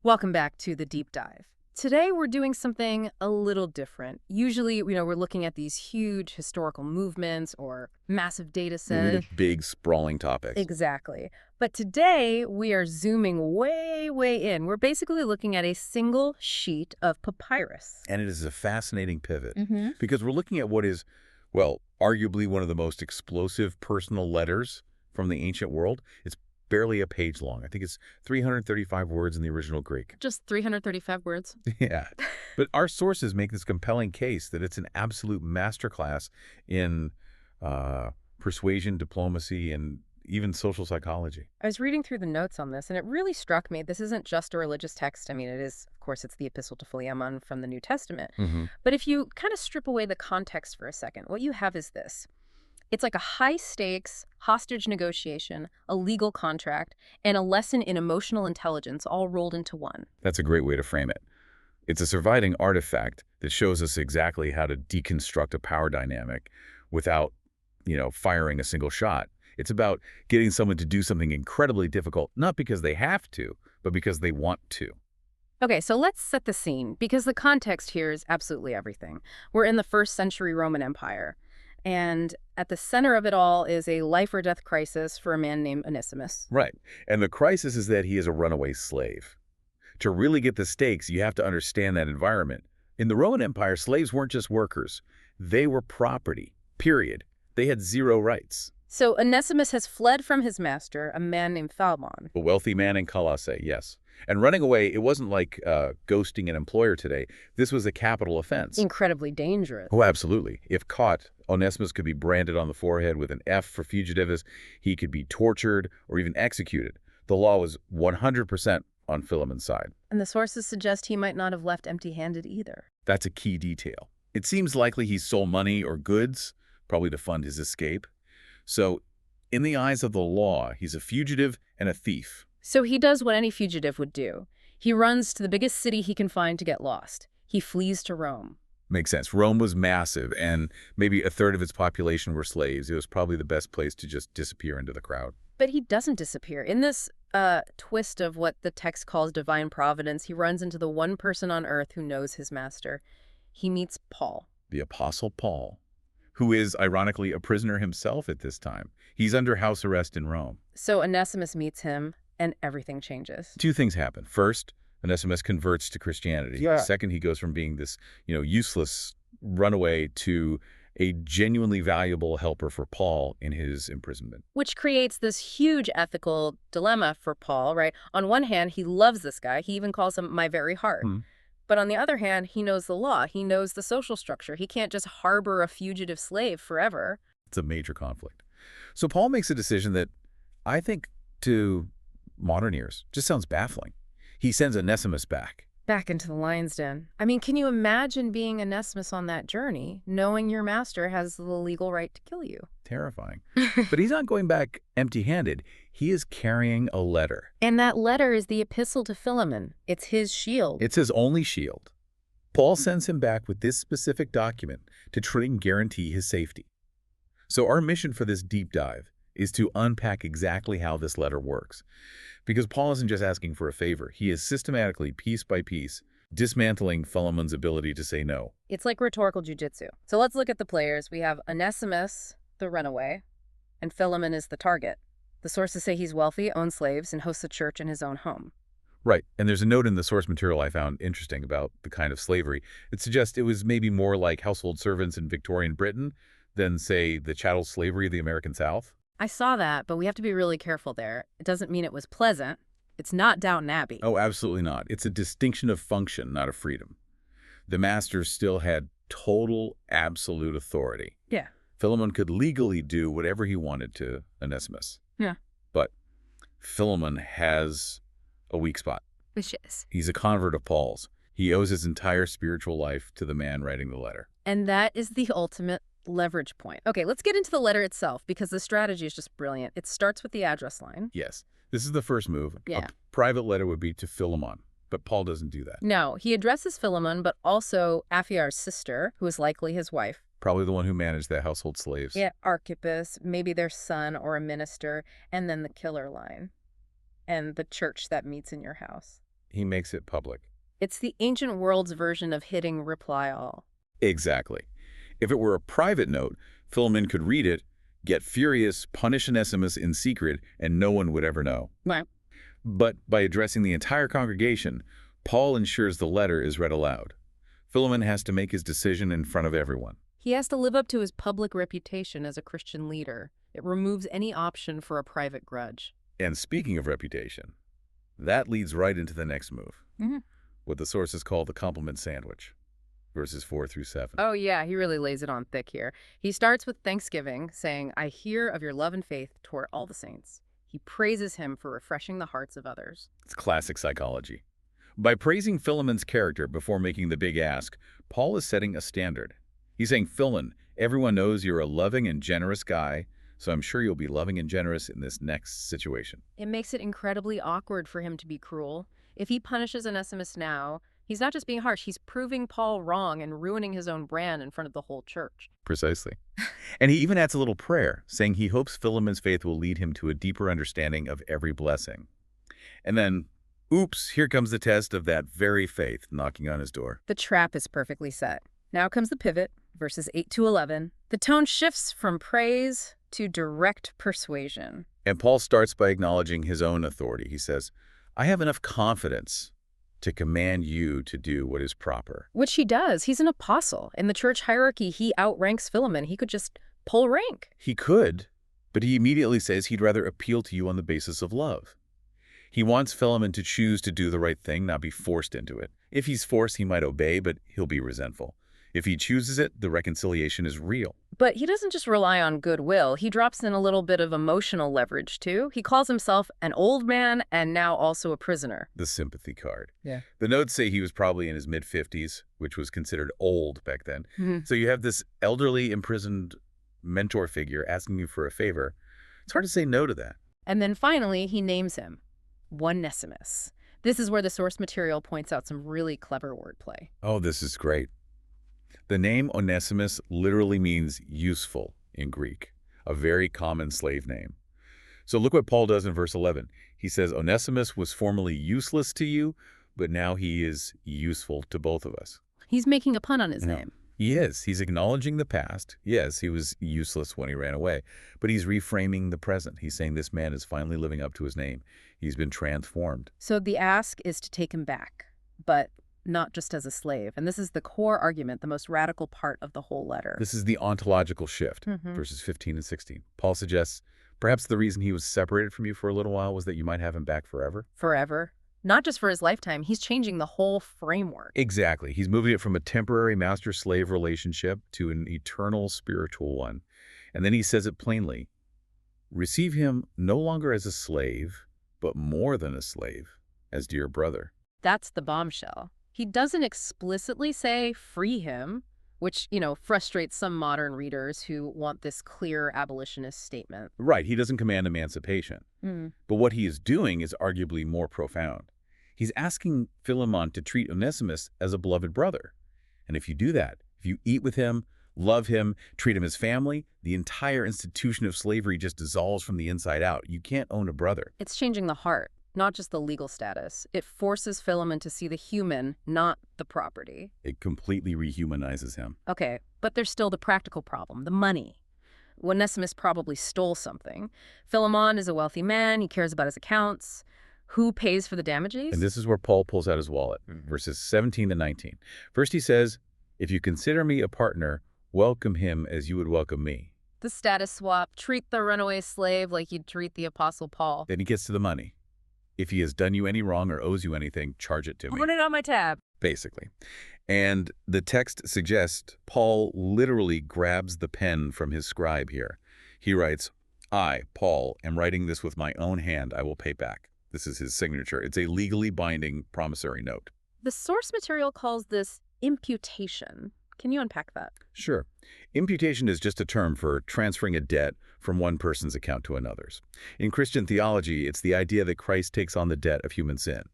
Welcome back to the deep dive. Today we're doing something a little different. Usually, we're looking at these huge historical movements or massive data Really sets. big, sprawling topics. Exactly. But today we are zooming way, way in. We're basically looking at a single sheet of papyrus. And it is a fascinating pivot Mm-hmm. because we're looking at what is, well, arguably one of the most explosive personal letters from the ancient world. It's barely a page long. I think it's 335 words in the original Greek. Just 335 words. Yeah. But our sources make this compelling case that it's an absolute masterclass in persuasion, diplomacy, and even social psychology. I was reading through the notes on this, and it really struck me. This isn't just a religious text. I mean, it is, of course, it's the Epistle to Philemon from the New Testament. Mm-hmm. But if you kind of strip away the context for a second, what you have is this. It's like a high-stakes hostage negotiation, a legal contract, and a lesson in emotional intelligence all rolled into one. That's a great way to frame it. It's a surviving artifact that shows us exactly how to deconstruct a power dynamic without, firing a single shot. It's about getting someone to do something incredibly difficult, not because they have to, but because they want to. Okay, so let's set the scene, because the context here is absolutely everything. We're in the 1st century Roman Empire. And at the center of it all is a life-or-death crisis for a man named Onesimus. Right. And the crisis is that he is a runaway slave. To really get the stakes, you have to understand that environment. In the Roman Empire, slaves weren't just workers. They were property, period. They had zero rights. So Onesimus has fled from his master, a man named Philemon. A wealthy man in Colossae, yes. And running away, it wasn't like ghosting an employer today. This was a capital offense. Incredibly dangerous. Oh, absolutely. If caught, Onesimus could be branded on the forehead with an F for fugitive. He could be tortured or even executed. The law was 100% on Philemon's side. And the sources suggest he might not have left empty-handed either. That's a key detail. It seems likely he stole money or goods, probably to fund his escape. So, in the eyes of the law, he's a fugitive and a thief. So he does what any fugitive would do. He runs to the biggest city he can find to get lost. He flees to Rome. Makes sense. Rome was massive, and maybe a third of its population were slaves. It was probably the best place to just disappear into the crowd. But he doesn't disappear. In this twist of what the text calls divine providence, he runs into the one person on earth who knows his master. He meets Paul. The Apostle Paul, who is, ironically, a prisoner himself at this time. He's under house arrest in Rome. So Onesimus meets him, and everything changes. Two things happen. First, Onesimus converts to Christianity. Yeah. Second, he goes from being this, useless runaway to a genuinely valuable helper for Paul in his imprisonment. Which creates this huge ethical dilemma for Paul, right? On one hand, he loves this guy. He even calls him my very heart. But on the other hand, he knows the law. He knows the social structure. He can't just harbor a fugitive slave forever. It's a major conflict. So Paul makes a decision that I think to modern ears just sounds baffling. He sends Onesimus back. Back into the lion's den. I mean, can you imagine being Onesimus on that journey, knowing your master has the legal right to kill you? Terrifying. But he's not going back empty-handed. He is carrying a letter. And that letter is the Epistle to Philemon. It's his shield. It's his only shield. Paul sends him back with this specific document to try and guarantee his safety. So our mission for this deep dive is to unpack exactly how this letter works. Because Paul isn't just asking for a favor. He is systematically, piece by piece, dismantling Philemon's ability to say no. It's like rhetorical jujitsu. So let's look at the players. We have Onesimus, the runaway, and Philemon is the target. The sources say he's wealthy, owns slaves, and hosts a church in his own home. Right. And there's a note in the source material I found interesting about the kind of slavery. It suggests it was maybe more like household servants in Victorian Britain than, say, the chattel slavery of the American South. I saw that, but we have to be really careful there. It doesn't mean it was pleasant. It's not Downton Abbey. Oh, absolutely not. It's a distinction of function, not of freedom. The master still had total, absolute authority. Yeah. Philemon could legally do whatever he wanted to Onesimus. Yeah. But Philemon has a weak spot. Which is? He's a convert of Paul's. He owes his entire spiritual life to the man writing the letter. And that is the ultimate leverage point. Okay, let's get into the letter itself, because the strategy is just brilliant. It starts with the address line. Yes. This is the first move. Yeah. A private letter would be to Philemon, but Paul doesn't do that. No, he addresses Philemon, but also Aphiar's sister, who is likely his wife. Probably the one who managed the household slaves. Yeah, Archippus, maybe their son or a minister, and then the killer line. And the church that meets in your house. He makes it public. It's the ancient world's version of hitting reply all. Exactly. If it were a private note, Philemon could read it, get furious, punish Onesimus in secret, and no one would ever know. Right. But by addressing the entire congregation, Paul ensures the letter is read aloud. Philemon has to make his decision in front of everyone. He has to live up to his public reputation as a Christian leader. It removes any option for a private grudge. And speaking of reputation, that leads right into the next move, what the sources call the compliment sandwich, verses 4 through 7. Oh yeah, he really lays it on thick here. He starts with thanksgiving, saying, I hear of your love and faith toward all the saints. He praises him for refreshing the hearts of others. It's classic psychology. By praising Philemon's character before making the big ask, Paul is setting a standard. He's saying, Philemon, everyone knows you're a loving and generous guy, so I'm sure you'll be loving and generous in this next situation. It makes it incredibly awkward for him to be cruel. If he punishes Onesimus now, he's not just being harsh, he's proving Paul wrong and ruining his own brand in front of the whole church. Precisely. And he even adds a little prayer, saying he hopes Philemon's faith will lead him to a deeper understanding of every blessing. And then, oops, here comes the test of that very faith knocking on his door. The trap is perfectly set. Now comes the pivot, verses 8 to 11. The tone shifts from praise to direct persuasion. And Paul starts by acknowledging his own authority. He says, I have enough confidence to command you to do what is proper. Which he does. He's an apostle. In the church hierarchy, he outranks Philemon. He could just pull rank. He could, but he immediately says he'd rather appeal to you on the basis of love. He wants Philemon to choose to do the right thing, not be forced into it. If he's forced, he might obey, but he'll be resentful. If he chooses it, the reconciliation is real. But he doesn't just rely on goodwill. He drops in a little bit of emotional leverage, too. He calls himself an old man and now also a prisoner. The sympathy card. Yeah. The notes say he was probably in his mid-50s, which was considered old back then. So you have this elderly, imprisoned mentor figure asking you for a favor. It's hard to say no to that. And then finally, he names him Onesimus. This is where the source material points out some really clever wordplay. Oh, this is great. The name Onesimus literally means useful in Greek, a very common slave name. So look what Paul does in verse 11. He says, Onesimus was formerly useless to you, but now he is useful to both of us. He's making a pun on his name. He is. He's acknowledging the past. Yes, he was useless when he ran away, but he's reframing the present. He's saying this man is finally living up to his name. He's been transformed. So the ask is to take him back, but not just as a slave. And this is the core argument, the most radical part of the whole letter. This is the ontological shift, verses 15 and 16. Paul suggests perhaps the reason he was separated from you for a little while was that you might have him back forever. Forever. Not just for his lifetime. He's changing the whole framework. Exactly. He's moving it from a temporary master-slave relationship to an eternal spiritual one. And then he says it plainly. Receive him no longer as a slave, but more than a slave, as dear brother. That's the bombshell. He doesn't explicitly say free him, which, frustrates some modern readers who want this clear abolitionist statement. Right. He doesn't command emancipation. But what he is doing is arguably more profound. He's asking Philemon to treat Onesimus as a beloved brother. And if you do that, if you eat with him, love him, treat him as family, the entire institution of slavery just dissolves from the inside out. You can't own a brother. It's changing the heart, not just the legal status. It forces Philemon to see the human, not the property. It completely rehumanizes him. Okay, but there's still the practical problem, the money. Onesimus probably stole something. Philemon is a wealthy man. He cares about his accounts. Who pays for the damages? And this is where Paul pulls out his wallet, verses 17 to 19. First he says, if you consider me a partner, welcome him as you would welcome me. The status swap. Treat the runaway slave like you'd treat the Apostle Paul. Then he gets to the money. If he has done you any wrong or owes you anything, charge it to me. Put it on my tab. Basically. And the text suggests Paul literally grabs the pen from his scribe here. He writes, I, Paul, am writing this with my own hand. I will pay back. This is his signature. It's a legally binding promissory note. The source material calls this imputation. Can you unpack that? Sure. Imputation is just a term for transferring a debt from one person's account to another's. In Christian theology, it's the idea that Christ takes on the debt of human sin.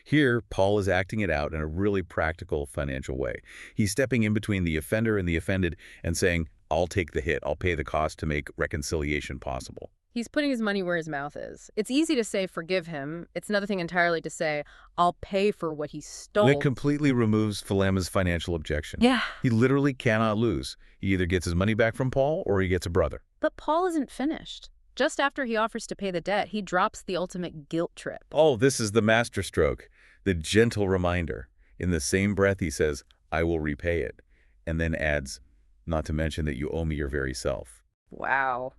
Here, Paul is acting it out in a really practical financial way. He's stepping in between the offender and the offended and saying, I'll take the hit, I'll pay the cost to make reconciliation possible. He's putting his money where his mouth is. It's easy to say forgive him. It's another thing entirely to say I'll pay for what he stole. It completely removes Philemon's financial objection. Yeah. He literally cannot lose. He either gets his money back from Paul or he gets a brother. But Paul isn't finished. Just after he offers to pay the debt, he drops the ultimate guilt trip. Oh, this is the masterstroke, the gentle reminder. In the same breath, he says, I will repay it, and then adds, not to mention that you owe me your very self. Wow.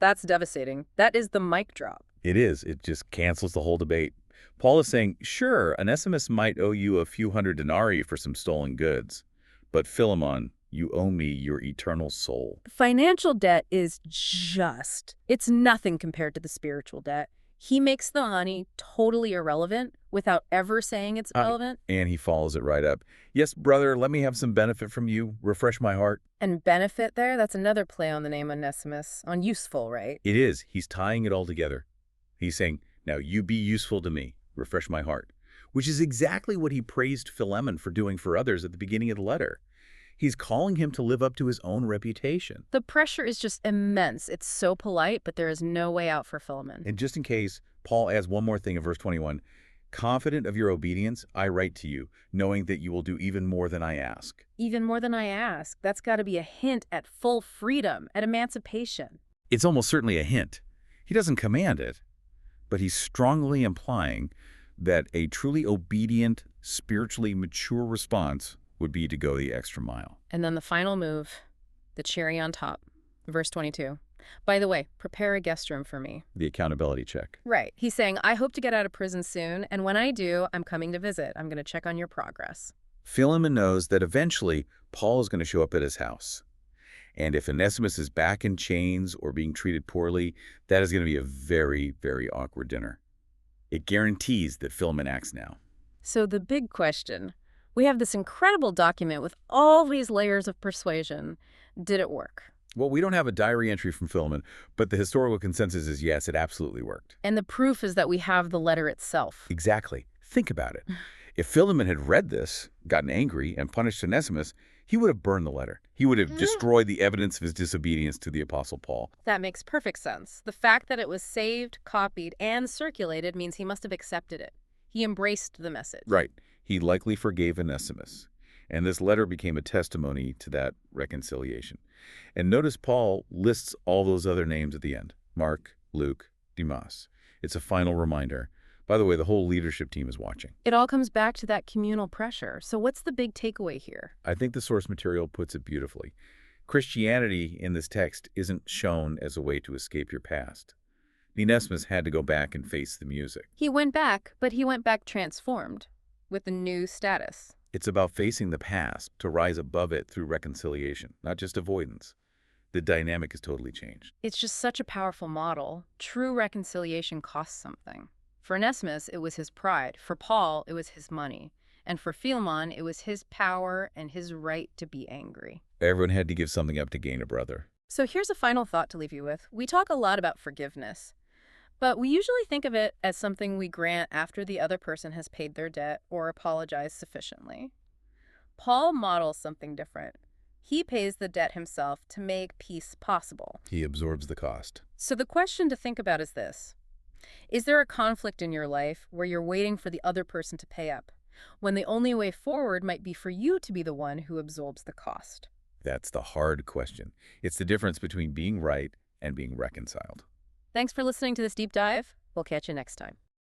That's devastating. That is the mic drop. It is. It just cancels the whole debate. Paul is saying, sure, Onesimus might owe you a few hundred denarii for some stolen goods, but Philemon, you owe me your eternal soul. Financial debt is it's nothing compared to the spiritual debt. He makes the money totally irrelevant without ever saying it's relevant. And he follows it right up. Yes, brother, let me have some benefit from you. Refresh my heart. And benefit there, that's another play on the name Onesimus, on useful, right? It is. He's tying it all together. He's saying, now you be useful to me. Refresh my heart. Which is exactly what he praised Philemon for doing for others at the beginning of the letter. He's calling him to live up to his own reputation. The pressure is just immense. It's so polite, but there is no way out for Philemon. And just in case, Paul adds one more thing in verse 21. Confident of your obedience, I write to you, knowing that you will do even more than I ask. Even more than I ask. That's got to be a hint at full freedom, at emancipation. It's almost certainly a hint. He doesn't command it, but he's strongly implying that a truly obedient, spiritually mature response would be to go the extra mile. And then the final move, the cherry on top, verse 22. By the way, prepare a guest room for me. The accountability check. Right. He's saying, I hope to get out of prison soon, and when I do, I'm coming to visit. I'm going to check on your progress. Philemon knows that eventually Paul is going to show up at his house. And if Onesimus is back in chains or being treated poorly, that is going to be a very, very awkward dinner. It guarantees that Philemon acts now. So the big question, we have this incredible document with all these layers of persuasion. Did it work? Well, we don't have a diary entry from Philemon, but the historical consensus is yes, it absolutely worked. And the proof is that we have the letter itself. Exactly. Think about it. If Philemon had read this, gotten angry, and punished Onesimus, he would have burned the letter. He would have destroyed the evidence of his disobedience to the Apostle Paul. That makes perfect sense. The fact that it was saved, copied, and circulated means he must have accepted it. He embraced the message. Right. He likely forgave Onesimus. And this letter became a testimony to that reconciliation. And notice Paul lists all those other names at the end. Mark, Luke, Demas. It's a final reminder. By the way, the whole leadership team is watching. It all comes back to that communal pressure. So what's the big takeaway here? I think the source material puts it beautifully. Christianity in this text isn't shown as a way to escape your past. Onesimus had to go back and face the music. He went back, but he went back transformed, with a new status. It's about facing the past to rise above it through reconciliation, not just avoidance. The dynamic is totally changed. It's just such a powerful model. True reconciliation costs something. For Onesimus, it was his pride. For Paul, it was his money. And for Philemon, it was his power and his right to be angry. Everyone had to give something up to gain a brother. So here's a final thought to leave you with. We talk a lot about forgiveness, but we usually think of it as something we grant after the other person has paid their debt or apologized sufficiently. Paul models something different. He pays the debt himself to make peace possible. He absorbs the cost. So the question to think about is this. Is there a conflict in your life where you're waiting for the other person to pay up, when the only way forward might be for you to be the one who absorbs the cost? That's the hard question. It's the difference between being right and being reconciled. Thanks for listening to this deep dive. We'll catch you next time.